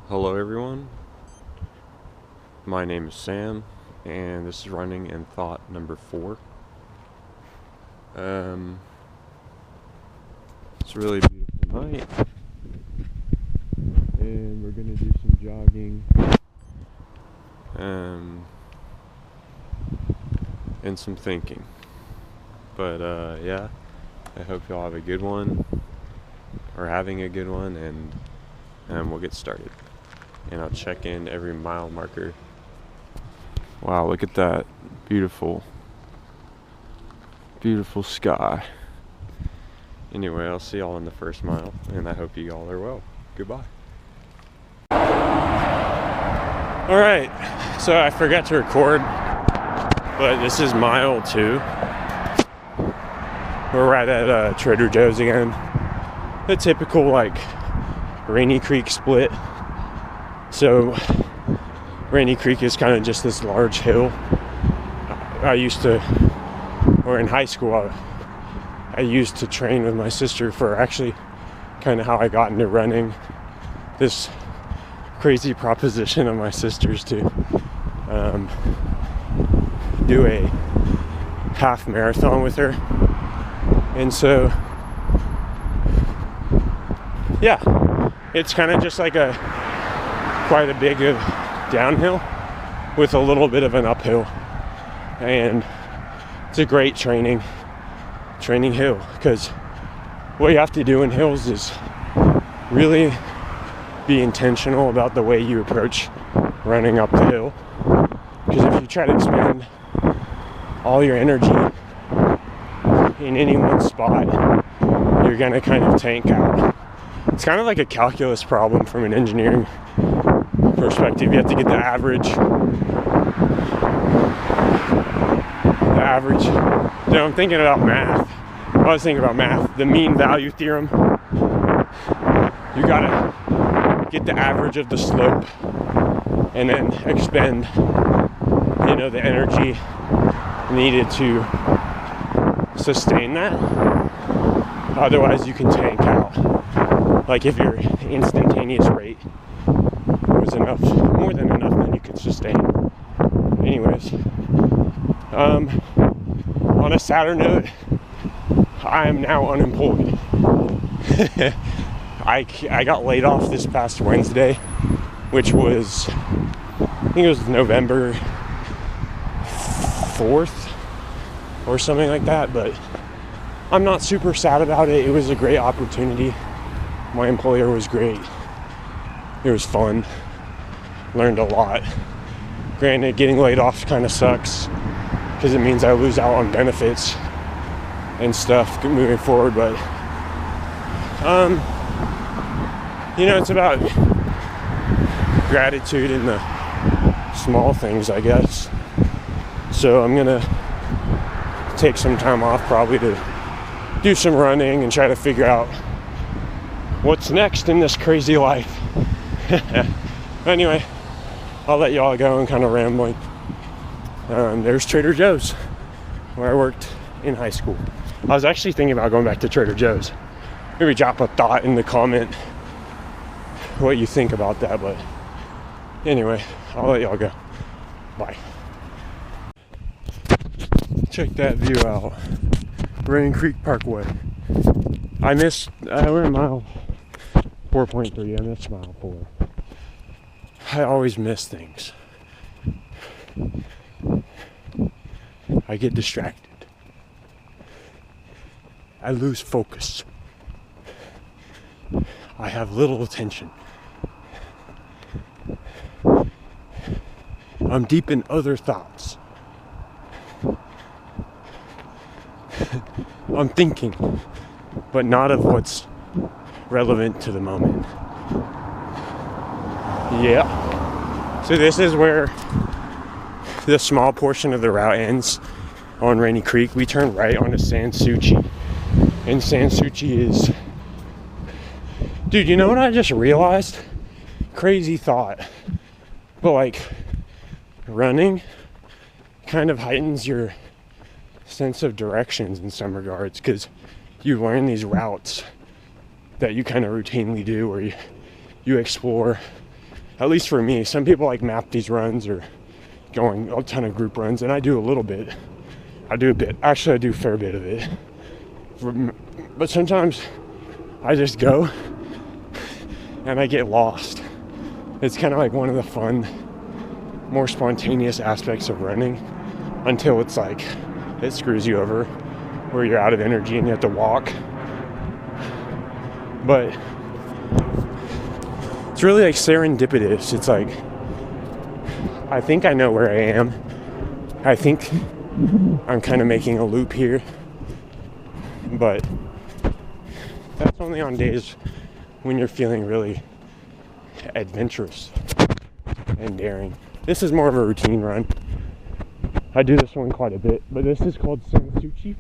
Hello everyone, my name is Sam, and this is Running and Thought number 4. It's a really beautiful night, and we're gonna do some jogging, and some thinking. But yeah, I hope y'all have a good one, or having a good one, and we'll get started. And I'll check in every mile marker. Wow, look at that beautiful sky. Anyway, I'll see y'all in the first mile, and I hope you all are well. Goodbye. Alright, so I forgot to record, but this is mile 2. We're right at Trader Joe's again. The typical, Rainy Creek split. So, Rainy Creek is kind of just this large hill. In high school, I used to train with my sister for actually kind of how I got into running. This crazy proposition of my sister's to do a half marathon with her. And so, yeah, it's kind of just like quite a big downhill with a little bit of an uphill, and it's a great training hill, because what you have to do in hills is really be intentional about the way you approach running up the hill, because if you try to expend all your energy in any one spot, you're gonna kind of tank out. It's kind of like a calculus problem from an engineering perspective. You have to get the average. I'm thinking about math. I was thinking about math. The mean value theorem. You gotta get the average of the slope and then expend, the energy needed to sustain that. Otherwise, you can tank out. Like if your instantaneous rate was more than enough, then you could sustain. Anyways, on a sadder note, I am now unemployed. I got laid off this past Wednesday, which was, I think it was November 4th or something like that, but I'm not super sad about it. It was a great opportunity. My employer was great. It was fun. Learned a lot. Granted, getting laid off kind of sucks because it means I lose out on benefits and stuff moving forward, but it's about gratitude in the small things, I guess. So I'm gonna take some time off probably to do some running and try to figure out what's next in this crazy life. Anyway, I'll let y'all go and kind of rambling. There's Trader Joe's, where I worked in high school. I was actually thinking about going back to Trader Joe's. Maybe drop a thought in the comment what you think about that, but anyway, I'll let y'all go. Bye. Check that view out. Rainy Creek Parkway. We're in mile 4.3. I missed mile 4. I always miss things. I get distracted. I lose focus. I have little attention. I'm deep in other thoughts. I'm thinking, but not of what's relevant to the moment. Yeah. So this is where the small portion of the route ends on Rainy Creek. We turn right onto Sans Souci. And Sans Souci is... Dude, you know what I just realized? Crazy thought. But running kind of heightens your sense of directions in some regards, because you learn these routes that you kind of routinely do, where you explore at least for me. Some people like map these runs or going a ton of group runs, and I do a little bit. Actually, I do a fair bit of it. But sometimes I just go and I get lost. It's kind of like one of the fun, more spontaneous aspects of running, until it's like it screws you over where you're out of energy and you have to walk. But it's really like serendipitous. It's like, I think I know where I am. I think I'm kind of making a loop here, but that's only on days when you're feeling really adventurous and daring. This is more of a routine run. I do this one quite a bit, but this is called Sanssouci,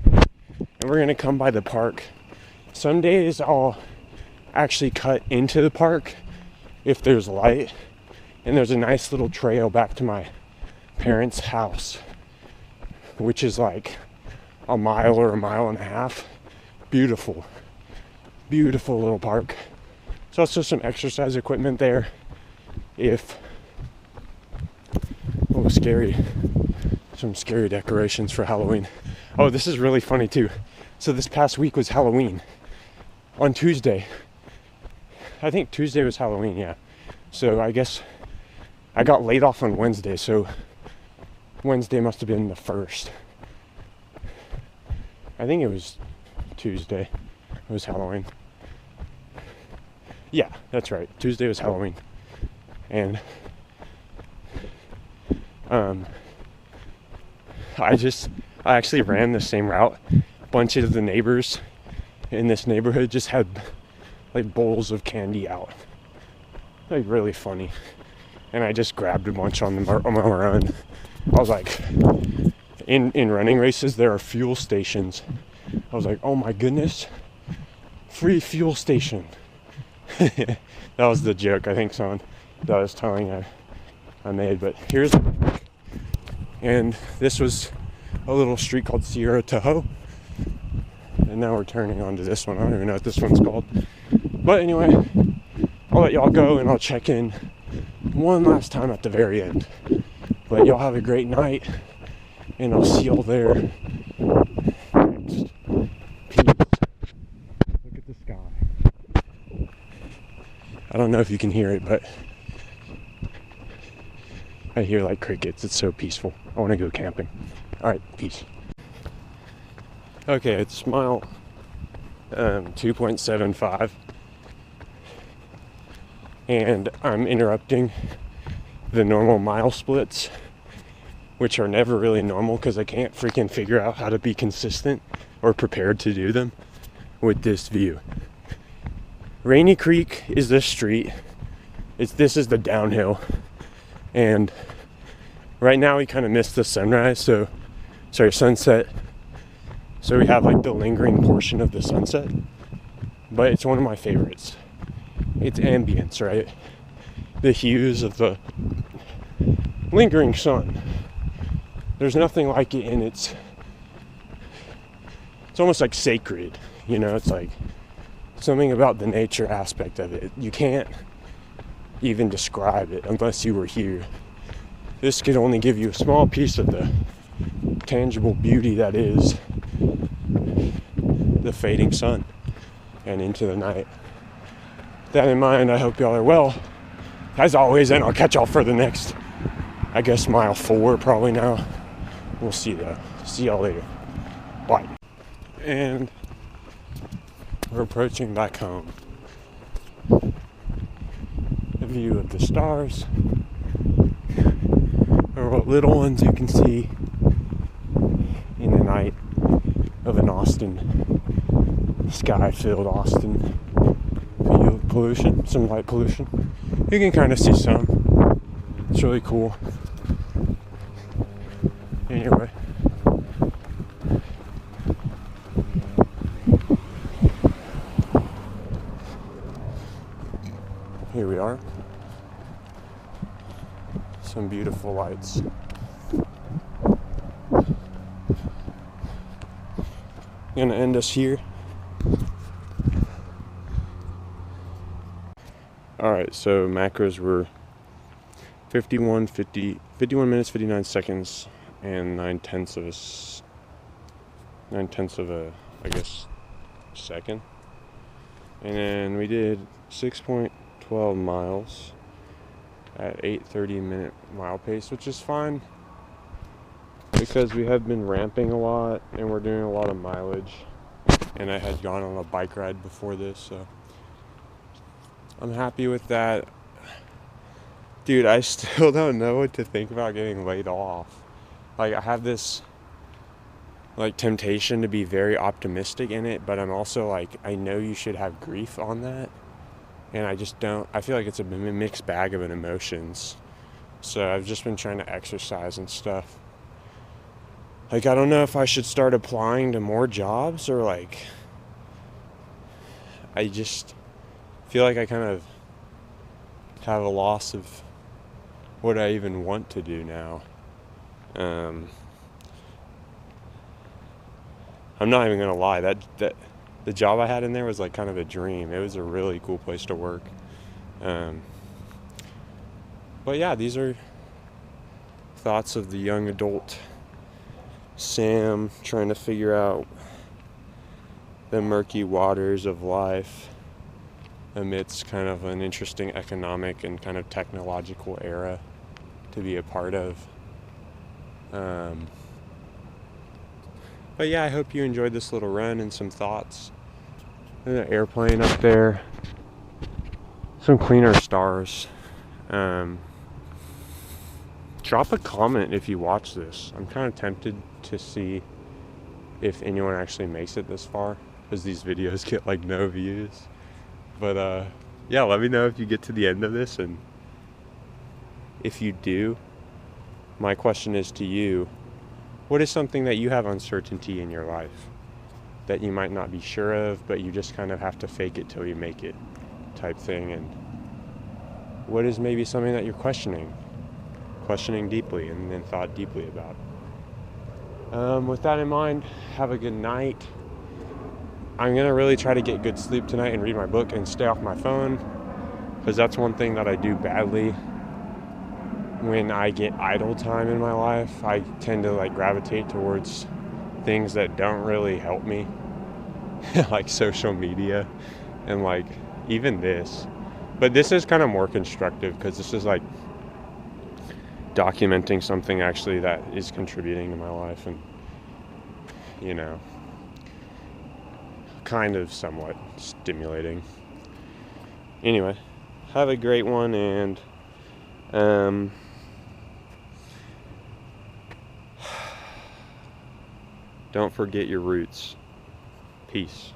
and we're gonna come by the park. Some days I'll actually cut into the park if there's light, and there's a nice little trail back to my parents' house, which is like a mile or a mile and a half. Beautiful little park. There's also some exercise equipment there if some scary decorations for Halloween. Oh, this is really funny too. So this past week was Halloween. On Tuesday, I think Tuesday was Halloween, yeah. So I guess I got laid off on Wednesday, so Wednesday must have been the 1st. I think it was Tuesday. It was Halloween. Yeah, that's right. Tuesday was Halloween. And I actually ran the same route. A bunch of the neighbors in this neighborhood just had like bowls of candy out. Like really funny. And I just grabbed a bunch on my run. I was like, in running races there are fuel stations. I was like, oh my goodness, free fuel station. That was the joke I think someone that I was telling I made. But here's, and this was a little street called Sierra Tahoe, and now we're turning onto this one. I don't even know what this one's called, but anyway, I'll let y'all go and I'll check in one last time at the very end. But y'all have a great night, and I'll see y'all there next. Peace. Look at the sky. I don't know if you can hear it, but I hear like crickets. It's so peaceful. I want to go camping. Alright, peace. Okay, it's mile 2.75, and I'm interrupting the normal mile splits, which are never really normal because I can't freaking figure out how to be consistent or prepared to do them with this view. Rainy Creek is this street. This is the downhill, and right now we kind of missed the sunset, so we have like the lingering portion of the sunset, but it's one of my favorites. It's ambience, right? The hues of the lingering sun. There's nothing like it, and it's almost like sacred, you know. It's like something about the nature aspect of it. You can't even describe it unless you were here. This could only give you a small piece of the tangible beauty that is the fading sun and into the night. With that in mind, I hope y'all are well, as always, and I'll catch y'all for the next, I guess, mile 4 probably now. We'll see though. See y'all later. Bye. And we're approaching back home. A view of the stars, or what little ones you can see in the night of an Austin, sky-filled Austin. Pollution, some light pollution. You can kind of see some. It's really cool. Anyway. Here we are. Some beautiful lights. Gonna end us here. Alright, so macros were 51 minutes, 59 seconds, and 9 tenths of a, I guess, second. And then we did 6.12 miles at 8:30 mile pace, which is fine because we have been ramping a lot and we're doing a lot of mileage. And I had gone on a bike ride before this, so I'm happy with that. Dude, I still don't know what to think about getting laid off. Like, I have this like temptation to be very optimistic in it, but I'm also like, I know you should have grief on that, and I just don't. I feel like it's a mixed bag of emotions. So I've just been trying to exercise and stuff. Like, I don't know if I should start applying to more jobs, or like, I just feel like I kind of have a loss of what I even want to do now. I'm not even gonna lie, that the job I had in there was like kind of a dream. It was a really cool place to work. But yeah, these are thoughts of the young adult Sam trying to figure out the murky waters of life amidst kind of an interesting economic and kind of technological era to be a part of. But yeah, I hope you enjoyed this little run and some thoughts. There's an airplane up there. Some cleaner stars. Drop a comment if you watch this. I'm kind of tempted to see if anyone actually makes it this far, because these videos get like no views. But yeah, let me know if you get to the end of this, and if you do, my question is to you: what is something that you have uncertainty in your life that you might not be sure of, but you just kind of have to fake it till you make it type thing? And what is maybe something that you're questioning deeply and then thought deeply about? With that in mind, have a good night. I'm going to really try to get good sleep tonight and read my book and stay off my phone, because that's one thing that I do badly. When I get idle time in my life, I tend to like gravitate towards things that don't really help me, like social media and like even this. But this is kind of more constructive, because this is like documenting something actually that is contributing to my life, and you know, kind of somewhat stimulating. Anyway, have a great one, and don't forget your roots. Peace.